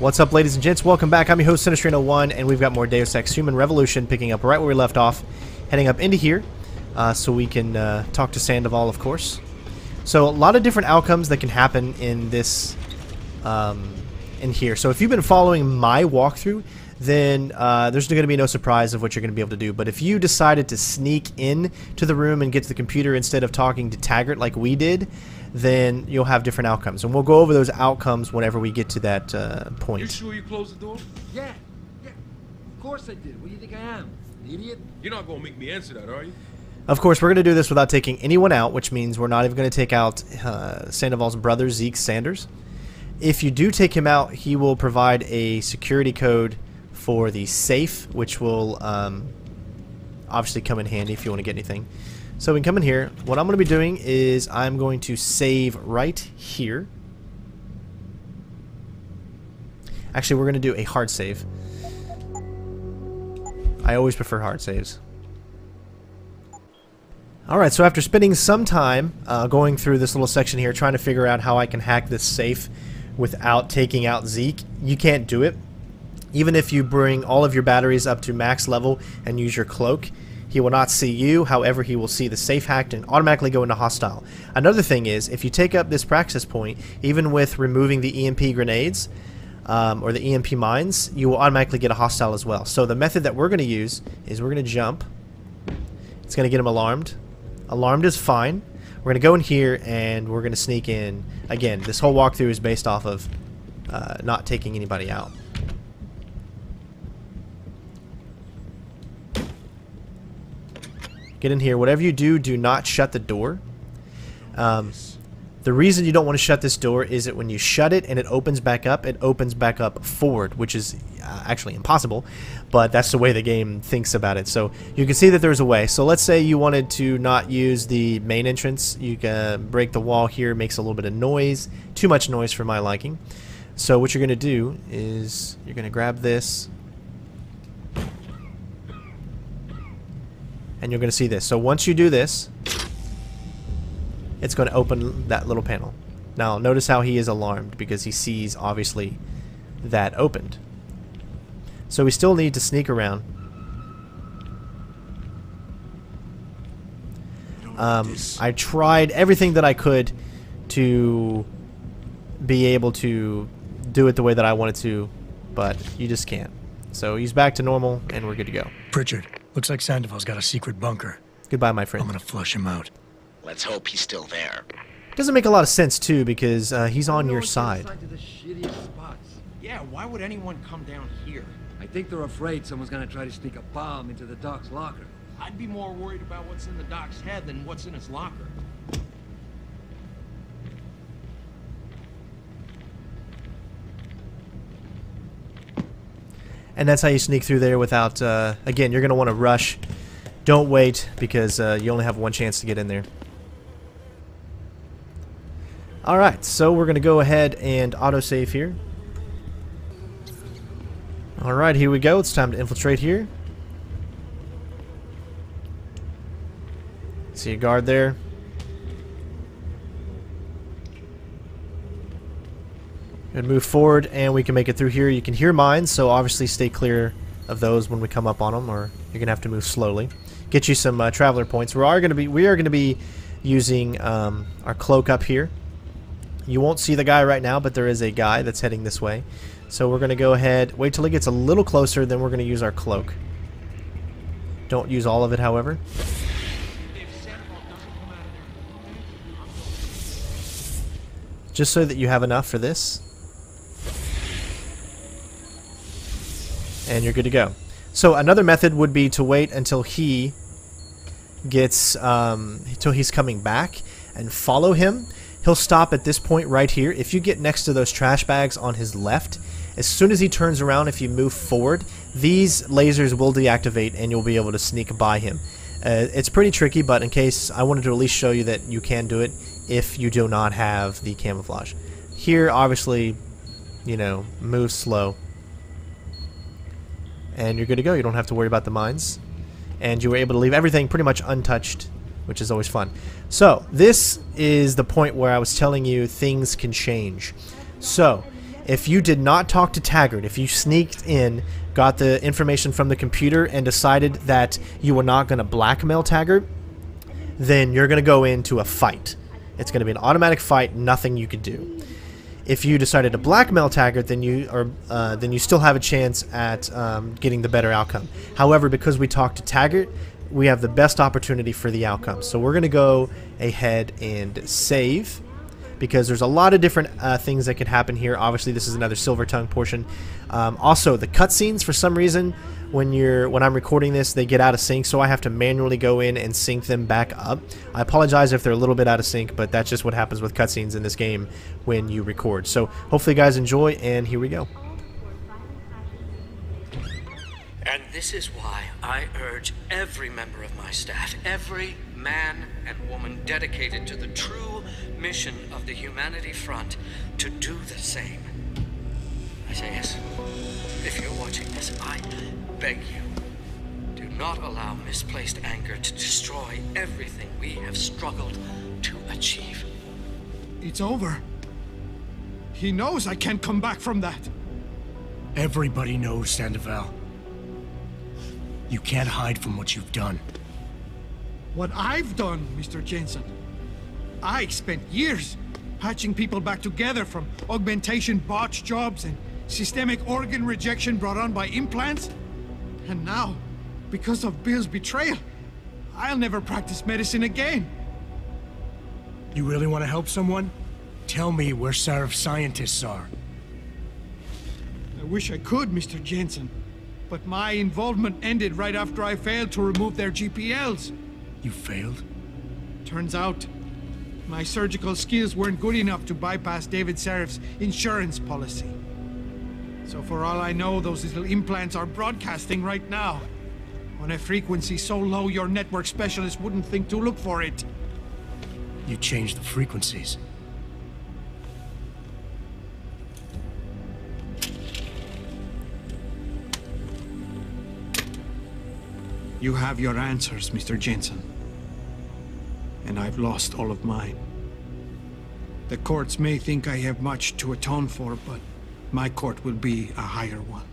What's up, ladies and gents? Welcome back. I'm your host, Sinistrino1, and we've got more Deus Ex Human Revolution, picking up right where we left off, heading up into here, so we can talk to Sandoval, of course. So a lot of different outcomes that can happen in this, in here. So if you've been following my walkthrough, then there's going to be no surprise of what you're going to be able to do. But if you decided to sneak in to the room and get to the computer instead of talking to Taggart like we did, then you'll have different outcomes. And we'll go over those outcomes whenever we get to that point. You sure you closed the door? Yeah. Of course I did. What do you think I am? An idiot? You're not gonna make me answer that, are you? Of course, we're going to do this without taking anyone out, which means we're not even going to take out Sandoval's brother, Zeke Sanders. If you do take him out, he will provide a security code for the safe, which will obviously come in handy if you want to get anything. So we can come in here. What I'm going to be doing is I'm going to save right here. Actually, we're going to do a hard save. I always prefer hard saves. Alright, so after spending some time going through this little section here, trying to figure out how I can hack this safe without taking out Zeke, you can't do it. Even if you bring all of your batteries up to max level and use your cloak, he will not see you. However, he will see the safe hacked and automatically go into hostile. Another thing is, if you take up this praxis point, even with removing the EMP grenades or the EMP mines, you will automatically get a hostile as well. So the method that we're going to use is we're going to jump. It's going to get him alarmed. Alarmed is fine. We're going to go in here and we're going to sneak in. Again, this whole walkthrough is based off of not taking anybody out. Get in here. Whatever you do, do not shut the door. The reason you don't want to shut this door is that when you shut it and it opens back up forward, which is actually impossible, but that's the way the game thinks about it. So you can see that there's a way. So let's say you wanted to not use the main entrance. You can break the wall here. It makes a little bit of noise. Too much noise for my liking. So what you're going to do is you're going to grab this, and you're going to see this. So once you do this, it's going to open that little panel. Now notice how he is alarmed because he sees obviously that opened. So we still need to sneak around. I tried everything that I could to be able to do it the way that I wanted to, but you just can't. So he's back to normal and we're good to go. Pritchard, looks like Sandoval's got a secret bunker. Goodbye, my friend. I'm gonna flush him out. Let's hope he's still there. Doesn't make a lot of sense too because he's on your side. To the shittiest spots. Yeah, why would anyone come down here? I think they're afraid someone's gonna try to sneak a bomb into the doc's locker. I'd be more worried about what's in the doc's head than what's in his locker. And that's how you sneak through there without, again, you're going to want to rush. Don't wait because you only have one chance to get in there. Alright, so we're going to go ahead and autosave here. Alright, here we go. It's time to infiltrate here. See a guard there. And move forward and we can make it through here. You can hear mines, so obviously stay clear of those when we come up on them, or you're gonna have to move slowly. Get you some traveler points. We are gonna be using our cloak up here. You won't see the guy right now, but there is a guy that's heading this way. So we're gonna go ahead, wait till he gets a little closer, then we're gonna use our cloak. Don't use all of it, however. Just so that you have enough for this. And you're good to go. So another method would be to wait until he gets, until he's coming back and follow him. He'll stop at this point right here. If you get next to those trash bags on his left, as soon as he turns around, if you move forward, these lasers will deactivate and you'll be able to sneak by him. It's pretty tricky, but in case, I wanted to at least show you that you can do it if you do not have the camouflage. Here, obviously, you know, move slow. And you're good to go. You don't have to worry about the mines. And you were able to leave everything pretty much untouched, which is always fun. So, this is the point where I was telling you things can change. So, If you did not talk to Taggart, if you sneaked in, got the information from the computer, and decided that you were not going to blackmail Taggart, then you're going to go into a fight. It's going to be an automatic fight, nothing you could do. If you decided to blackmail Taggart, then you still have a chance at getting the better outcome. However, because we talked to Taggart, we have the best opportunity for the outcome. So we're going to go ahead and save, because there's a lot of different things that can happen here. Obviously, this is another Silver Tongue portion. Also, the cutscenes, for some reason, when I'm recording this, they get out of sync, so I have to manually go in and sync them back up. I apologize if they're a little bit out of sync, but that's just what happens with cutscenes in this game when you record. So hopefully you guys enjoy, and here we go. And this is why I urge every member of my staff, every man and woman dedicated to the true mission of the Humanity Front, to do the same. Isaias, if you're watching this, I beg you, do not allow misplaced anger to destroy everything we have struggled to achieve. It's over. He knows I can't come back from that. Everybody knows, Sandoval. You can't hide from what you've done. What I've done, Mr. Jensen. I spent years patching people back together from augmentation botch jobs and systemic organ rejection brought on by implants. And now, because of Bill's betrayal, I'll never practice medicine again. You really want to help someone? Tell me where Sarif scientists are. I wish I could, Mr. Jensen. But my involvement ended right after I failed to remove their GPLs. You failed? Turns out, my surgical skills weren't good enough to bypass David Sarif's insurance policy. So for all I know, those little implants are broadcasting right now, on a frequency so low your network specialist wouldn't think to look for it. You changed the frequencies. You have your answers, Mr. Jensen. And I've lost all of mine. The courts may think I have much to atone for, but my court will be a higher one.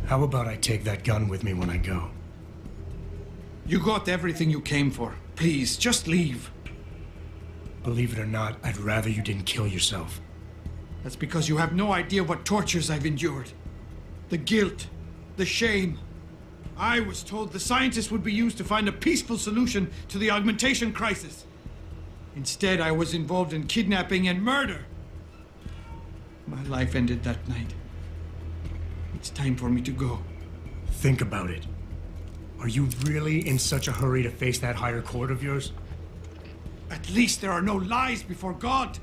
How about I take that gun with me when I go? You got everything you came for. Please, just leave. Believe it or not, I'd rather you didn't kill yourself. That's because you have no idea what tortures I've endured. The guilt, the shame. I was told the scientists would be used to find a peaceful solution to the augmentation crisis. Instead, I was involved in kidnapping and murder. My life ended that night. It's time for me to go. Think about it. Are you really in such a hurry to face that higher court of yours? At least there are no lies before God.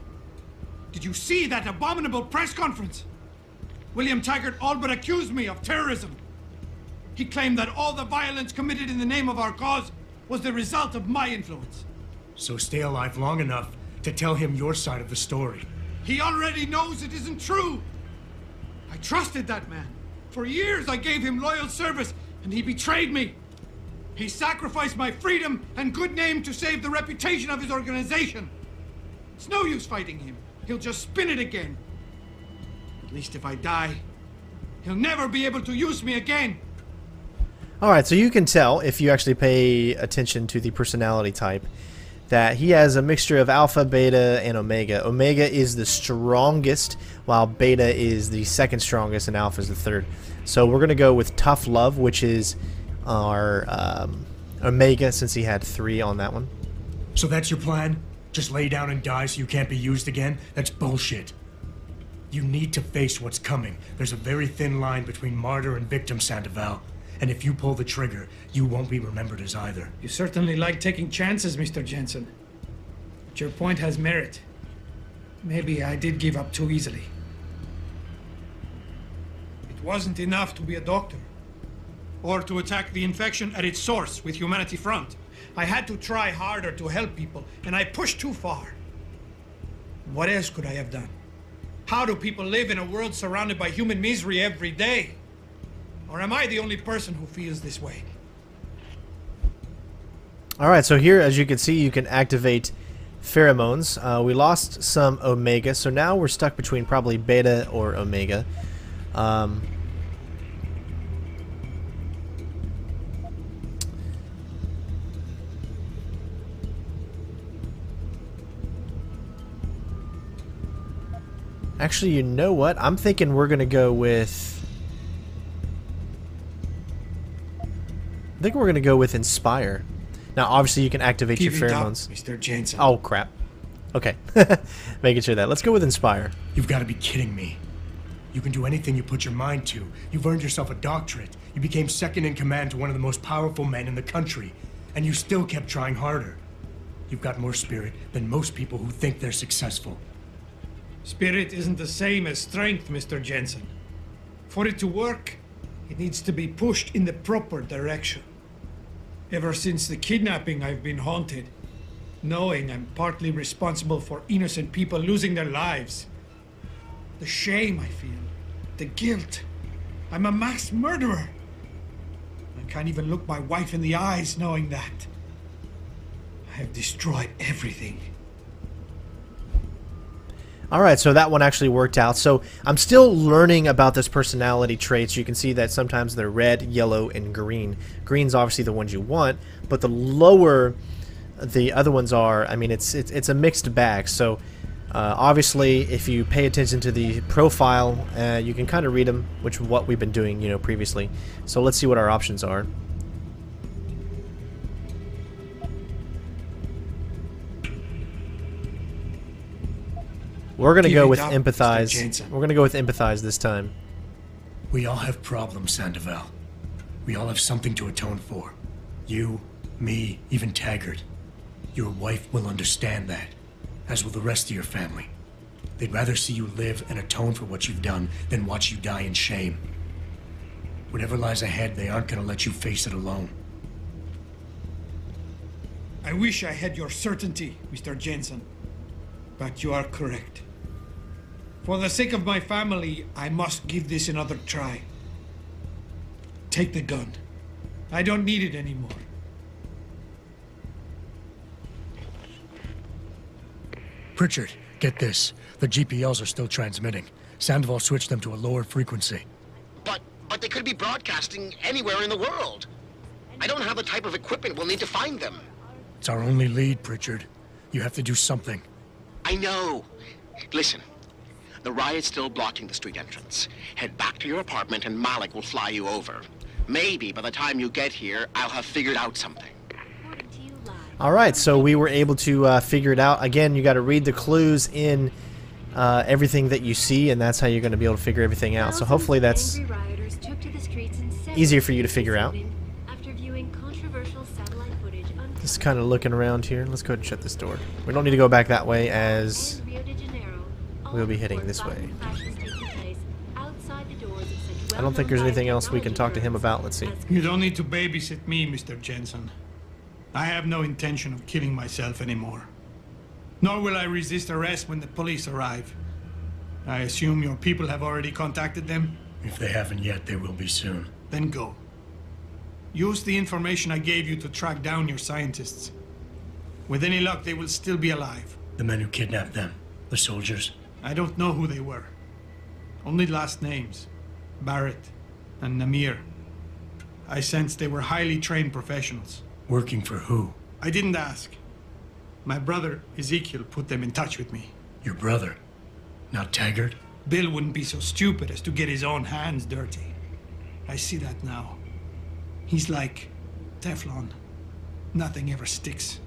Did you see that abominable press conference? William Taggart all but accused me of terrorism. He claimed that all the violence committed in the name of our cause was the result of my influence. So stay alive long enough to tell him your side of the story. He already knows it isn't true. I trusted that man. For years I gave him loyal service, and he betrayed me. He sacrificed my freedom and good name to save the reputation of his organization. It's no use fighting him. He'll just spin it again. At least if I die, he'll never be able to use me again. Alright, so you can tell, if you actually pay attention to the personality type, that he has a mixture of alpha, beta, and omega. Omega is the strongest, while beta is the second strongest, and alpha is the third. So we're going to go with tough love, which is our omega, since he had 3 on that one. So that's your plan? Just lay down and die so you can't be used again? That's bullshit. You need to face what's coming. There's a very thin line between martyr and victim, Sandoval. And if you pull the trigger, you won't be remembered as either. You certainly like taking chances, Mr. Jensen. But your point has merit. Maybe I did give up too easily. It wasn't enough to be a doctor. Or to attack the infection at its source with Humanity Front. I had to try harder to help people, and I pushed too far. What else could I have done? How do people live in a world surrounded by human misery every day? Or am I the only person who feels this way? Alright, so here, as you can see, you can activate pheromones. We lost some omega, so now we're stuck between probably beta or omega. Actually, you know what? I'm thinking we're going to go with... I think we're going to go with Inspire. Now, obviously, you can activate your pheromones. Mr. Jensen. Oh, crap. Okay. Making sure that. Let's go with Inspire. You've got to be kidding me. You can do anything you put your mind to. You've earned yourself a doctorate. You became second in command to one of the most powerful men in the country. And you still kept trying harder. You've got more spirit than most people who think they're successful. Spirit isn't the same as strength, Mr. Jensen. For it to work, it needs to be pushed in the proper direction. Ever since the kidnapping, I've been haunted, knowing I'm partly responsible for innocent people losing their lives. The shame I feel, the guilt. I'm a mass murderer. I can't even look my wife in the eyes knowing that. I have destroyed everything. Alright, so that one actually worked out. So I'm still learning about this personality traits. You can see that sometimes they're red, yellow, and green. Green's obviously the ones you want, but the lower the other ones are, I mean, it's a mixed bag. So obviously, if you pay attention to the profile, you can kind of read them, which is what we've been doing, you know, previously. So let's see what our options are. We're gonna go with empathize. We're gonna go with empathize this time. We all have problems, Sandoval. We all have something to atone for. You, me, even Taggart. Your wife will understand that, as will the rest of your family. They'd rather see you live and atone for what you've done than watch you die in shame. Whatever lies ahead, they aren't gonna let you face it alone. I wish I had your certainty, Mr. Jensen. But you are correct. For the sake of my family, I must give this another try. Take the gun. I don't need it anymore. Pritchard, get this. The GPLs are still transmitting. Sandoval switched them to a lower frequency. But they could be broadcasting anywhere in the world. I don't have the type of equipment we'll need to find them. It's our only lead, Pritchard. You have to do something. I know. Listen, the riot's still blocking the street entrance. Head back to your apartment and Malik will fly you over. Maybe by the time you get here, I'll have figured out something. Alright, so we were able to figure it out. Again, you got to read the clues in everything that you see, and that's how you're going to be able to figure everything out. So hopefully that's easier for you to figure out. Just kind of looking around here. Let's go ahead and shut this door. We don't need to go back that way, as we'll be heading this way. I don't think there's anything else we can talk to him about. Let's see. You don't need to babysit me, Mr. Jensen. I have no intention of killing myself anymore. Nor will I resist arrest when the police arrive. I assume your people have already contacted them? If they haven't yet, they will be soon. Then go. Use the information I gave you to track down your scientists. With any luck, they will still be alive. The men who kidnapped them, the soldiers? I don't know who they were. Only last names. Barrett and Namir. I sensed they were highly trained professionals. Working for who? I didn't ask. My brother, Ezekiel, put them in touch with me. Your brother? Not Taggart? Bill wouldn't be so stupid as to get his own hands dirty. I see that now. He's like Teflon. Nothing ever sticks.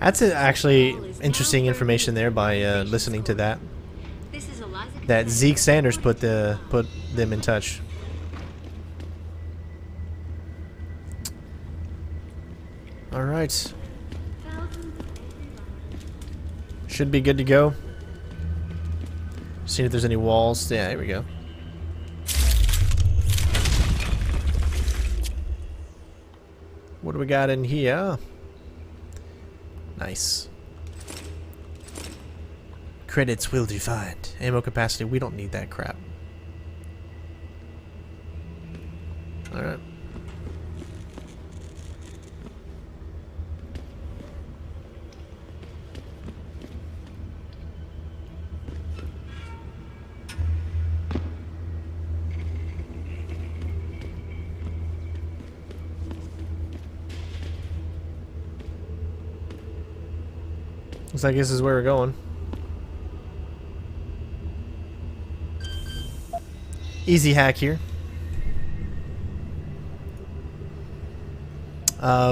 That's actually interesting information there by listening to that. That Zeke Sanders put them in touch. All right. Should be good to go. Seeing if there's any walls. Yeah, here we go. What do we got in here? Nice. Credits will do fine. Ammo capacity, we don't need that crap. Alright. Looks like this is where we're going. Easy hack here.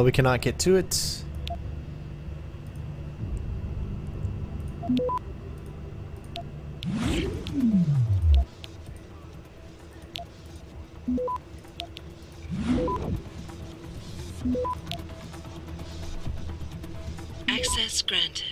We cannot get to it. Access granted.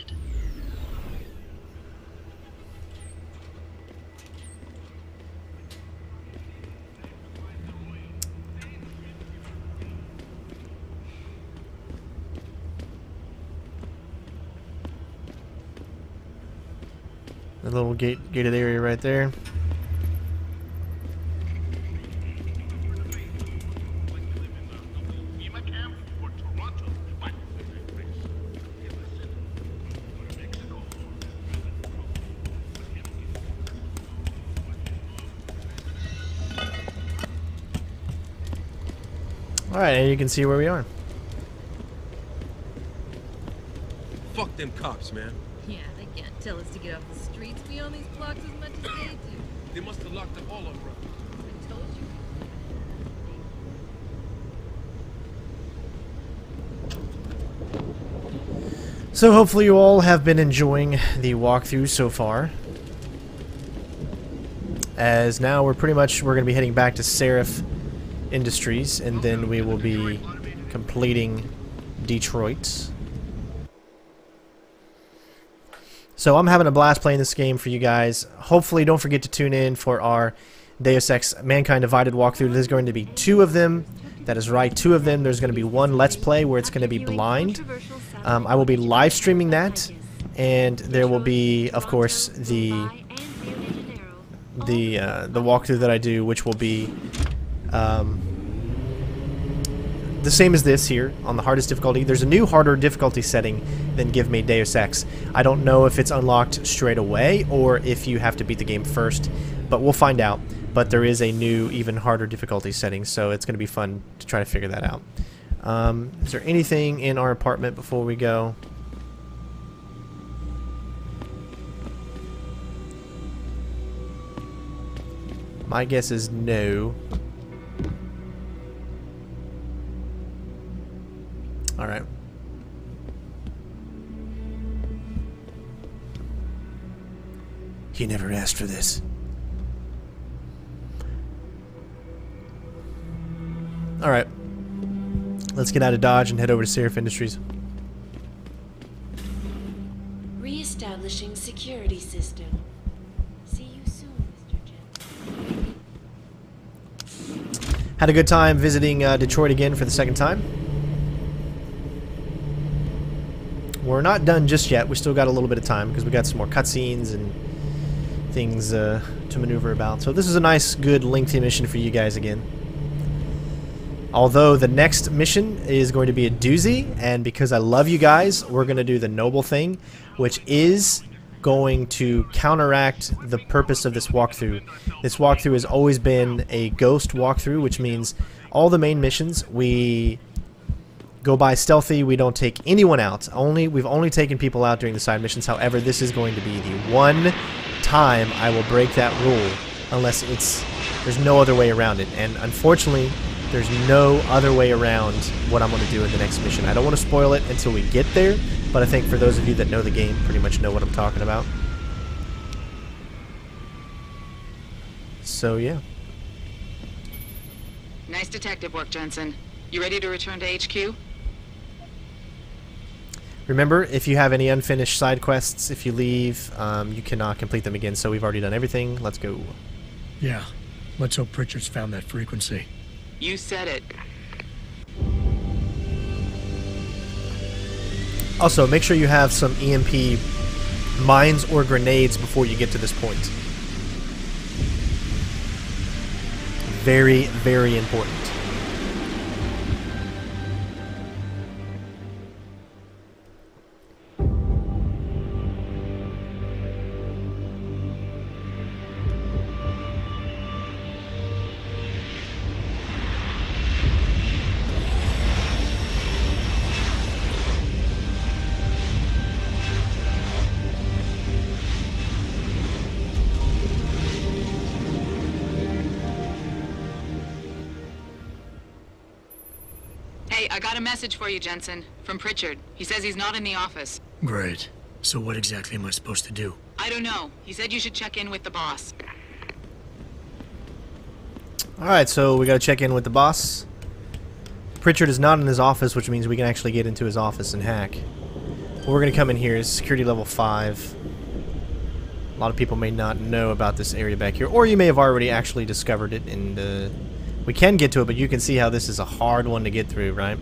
The little gated area right there. Alright, and you can see where we are. Fuck them cops, man. Yeah, they can't tell us to get off the streets. We own these blocks as much as they do. They must have locked them all up, bro. I told you. So hopefully you all have been enjoying the walkthrough so far. As now we're going to be heading back to Sarif Industries, and then we will be completing Detroit. So I'm having a blast playing this game for you guys. Hopefully don't forget to tune in for our Deus Ex Mankind Divided walkthrough. There's going to be 2 of them. That is right, 2 of them. There's going to be one Let's Play where it's going to be blind. I will be live streaming that, and there will be, of course, the walkthrough that I do, which will be the same as this here on the hardest difficulty. There's a new harder difficulty setting than Give Me Deus Ex. I don't know if it's unlocked straight away or if you have to beat the game first, but we'll find out. But there is a new, even harder difficulty setting, so it's going to be fun to try to figure that out. Is there anything in our apartment before we go? My guess is no. Alright. You never asked for this. Alright. Let's get out of Dodge and head over to Sarif Industries. Re-establishing security system. See you soon, Mr. Jensen. Had a good time visiting Detroit again for the 2nd time. We're not done just yet. We still got a little bit of time because we got some more cutscenes and things to maneuver about. So this is a nice, good, lengthy mission for you guys again. Although the next mission is going to be a doozy, and because I love you guys, we're going to do the noble thing, which is going to counteract the purpose of this walkthrough. This walkthrough has always been a ghost walkthrough, which means all the main missions we go by stealthy. We don't take anyone out. We've only taken people out during the side missions. However, this is going to be the one time I will break that rule, unless there's no other way around it. And unfortunately, there's no other way around what I'm going to do in the next mission. I don't want to spoil it until we get there, but I think for those of you that know the game pretty much know what I'm talking about. So, yeah. Nice detective work, Jensen. You ready to return to HQ? Remember, if you have any unfinished side quests, if you leave, you cannot complete them again, so we've already done everything. Let's go. Yeah. Let's hope Pritchard's found that frequency. You said it. Also, make sure you have some EMP mines or grenades before you get to this point. Very, very important. Hey, I got a message for you, Jensen. From Pritchard. He says he's not in the office. Great. So what exactly am I supposed to do? I don't know. He said you should check in with the boss. Alright, so we gotta check in with the boss. Pritchard is not in his office, which means we can actually get into his office and hack. What we're gonna come in here is security level 5. A lot of people may not know about this area back here, or you may have already actually discovered it, and we can get to it, but you can see how this is a hard one to get through, right?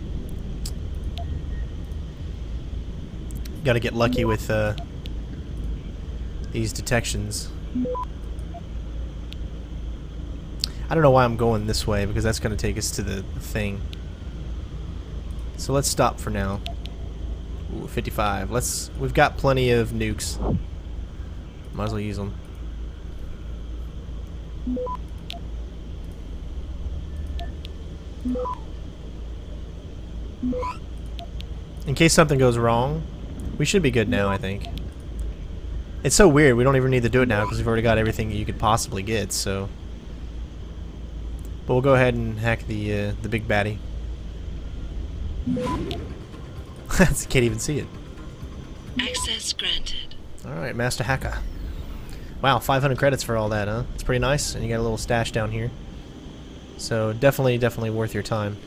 Gotta get lucky with these detections. I don't know why I'm going this way, because that's going to take us to the thing. So let's stop for now. Ooh, 55. We've got plenty of nukes. Might as well use them. In case something goes wrong, we should be good now, I think. It's so weird, we don't even need to do it now because we've already got everything you could possibly get, so... But we'll go ahead and hack the big baddie. Can't even see it. Access granted. Alright, Master Hacker. Wow, 500 credits for all that, huh? It's pretty nice, and you got a little stash down here. So definitely worth your time.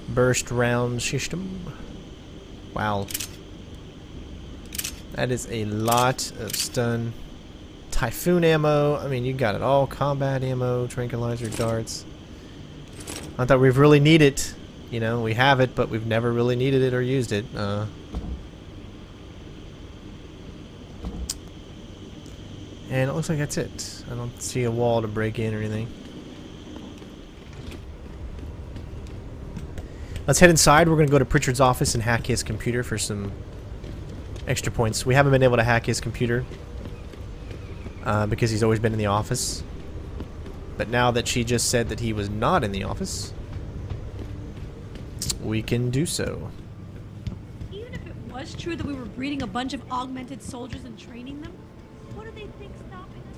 Burst round system. Wow. That is a lot of stun. Typhoon ammo. I mean, you got it all. Combat ammo, tranquilizer darts. Not that we've really needed it. You know, we have it, but we've never really needed it or used it. And it looks like that's it. I don't see a wall to break in or anything. Let's head inside. We're going to go to Pritchard's office and hack his computer for some extra points. We haven't been able to hack his computer because he's always been in the office. But now that she just said that he was not in the office, we can do so. Even if it was true that we were breeding a bunch of augmented soldiers and training them, what do they think stopping us?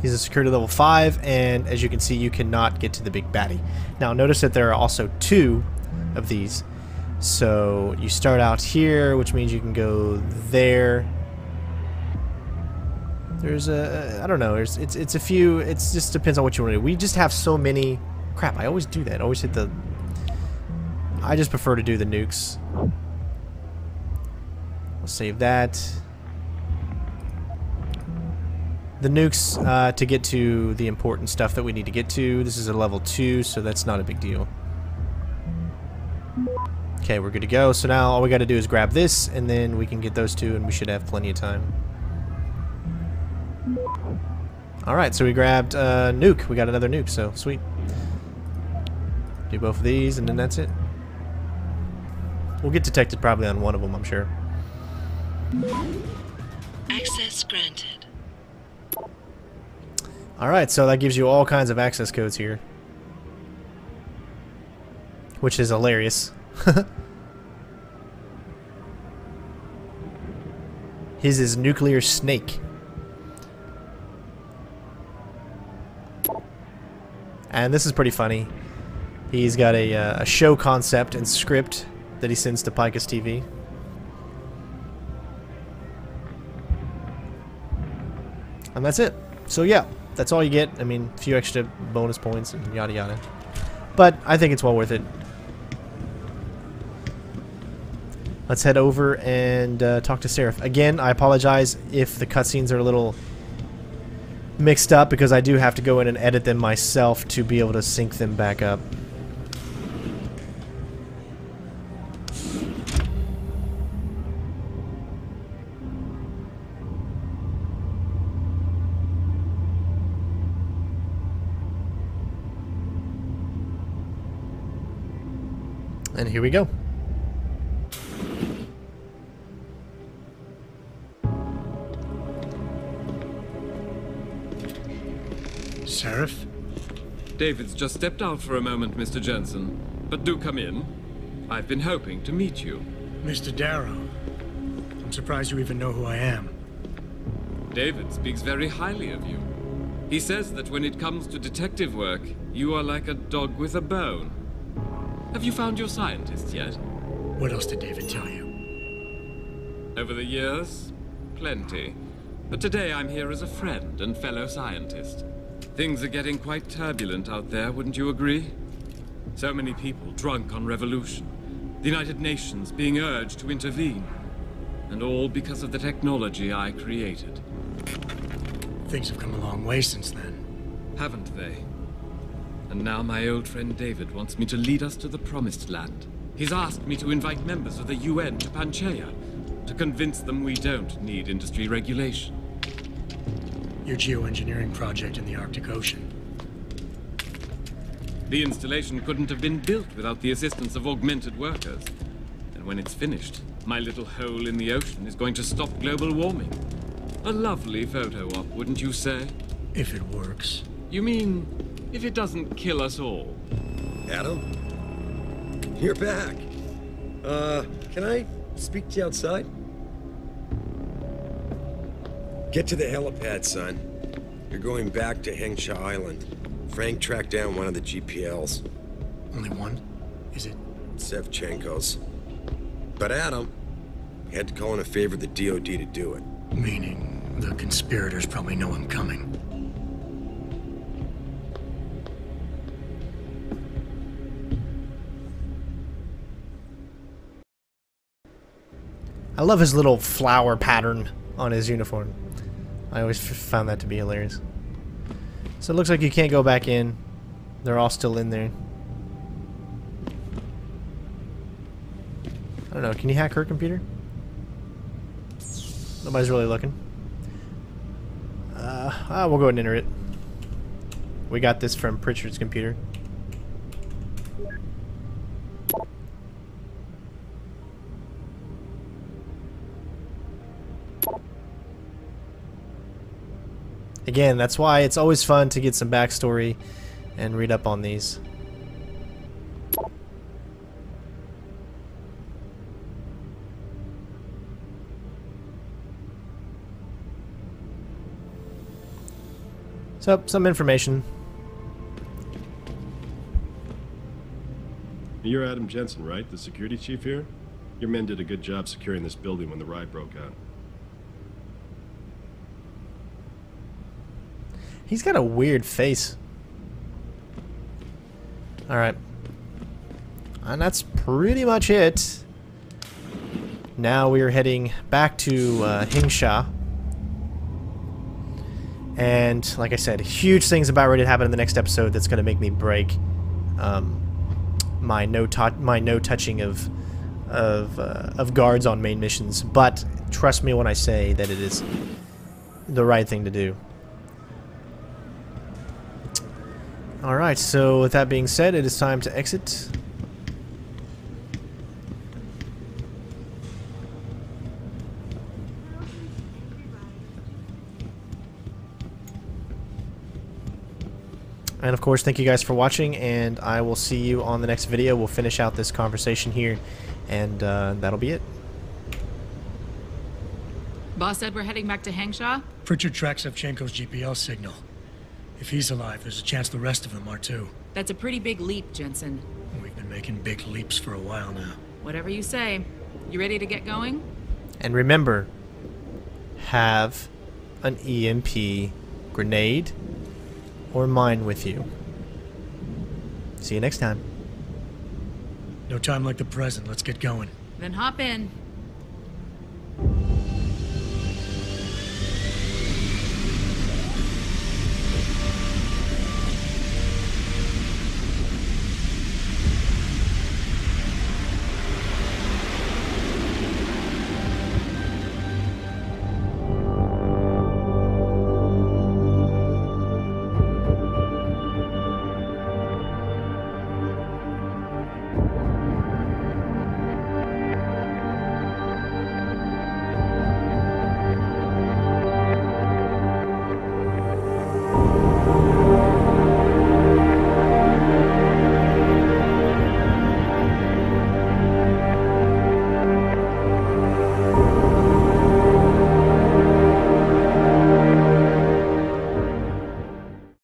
He's a security level 5, and as you can see, you cannot get to the big baddie. Now, notice that there are also 2 of these. So you start out here, which means you can go there. There's a, I don't know. It's a few. It just depends on what you want to do. We just have so many. Crap! I always do that. I always hit the. I just prefer to do the nukes. We'll save that. The nukes to get to the important stuff that we need to get to. This is a level 2, so that's not a big deal. Okay, we're good to go. So now all we got to do is grab this, and then we can get those 2, and we should have plenty of time. Alright, so we grabbed nuke. We got another nuke, so sweet. Do both of these, and then that's it. We'll get detected probably on one of them, I'm sure. Access granted. Alright, so that gives you all kinds of access codes here. Which is hilarious. His is Nuclear Snake. And this is pretty funny. He's got a show concept and script that he sends to Picus TV. And that's it. So yeah, that's all you get. I mean, a few extra bonus points and yada yada. But I think it's well worth it. Let's head over and talk to Sarif. Again, I apologize if the cutscenes are a little mixed up because I do have to go in and edit them myself to be able to sync them back up. And here we go. Sarif? David's just stepped out for a moment, Mr. Jensen. But do come in. I've been hoping to meet you. Mr. Darrow, I'm surprised you even know who I am. David speaks very highly of you. He says that when it comes to detective work, you are like a dog with a bone. Have you found your scientist yet? What else did David tell you? Over the years, plenty. But today I'm here as a friend and fellow scientist. Things are getting quite turbulent out there, wouldn't you agree? So many people drunk on revolution. The United Nations being urged to intervene. And all because of the technology I created. Things have come a long way since then. Haven't they? And now my old friend David wants me to lead us to the Promised Land. He's asked me to invite members of the UN to Panchaea, to convince them we don't need industry regulation. Your geoengineering project in the Arctic Ocean. The installation couldn't have been built without the assistance of augmented workers. And when it's finished, my little hole in the ocean is going to stop global warming. A lovely photo op, wouldn't you say? If it works. You mean, if it doesn't kill us all? Adam? You're back. Can I speak to you outside? Get to the helipad, son. You're going back to Hengsha Island. Frank tracked down one of the GPLs. Only one? Is it? Sevchenko's. But Adam had to call in a favor of the DOD to do it. Meaning the conspirators probably know I'm coming. I love his little flower pattern on his uniform. I always found that to be hilarious. So it looks like you can't go back in. They're all still in there. I don't know. Can you hack her computer? Nobody's really looking. We'll go ahead and enter it. We got this from Pritchard's computer. Again, that's why it's always fun to get some backstory and read up on these. So, some information. You're Adam Jensen, right? The security chief here? Your men did a good job securing this building when the riot broke out. He's got a weird face. Alright. And that's pretty much it. Now we are heading back to Hengsha. And, like I said, huge things about ready to happen in the next episode that's going to make me break my no touching of guards on main missions. But trust me when I say that it is the right thing to do. Alright, so with that being said, it is time to exit. And of course, thank you guys for watching, and I will see you on the next video. We'll finish out this conversation here, and that'll be it. Boss said we're heading back to Hengsha? Pritchard tracks Sevchenko's GPL signal. If he's alive, there's a chance the rest of them are too. That's a pretty big leap, Jensen. We've been making big leaps for a while now. Whatever you say. You ready to get going? And remember, have an EMP grenade or mine with you. See you next time. No time like the present. Let's get going. Then hop in.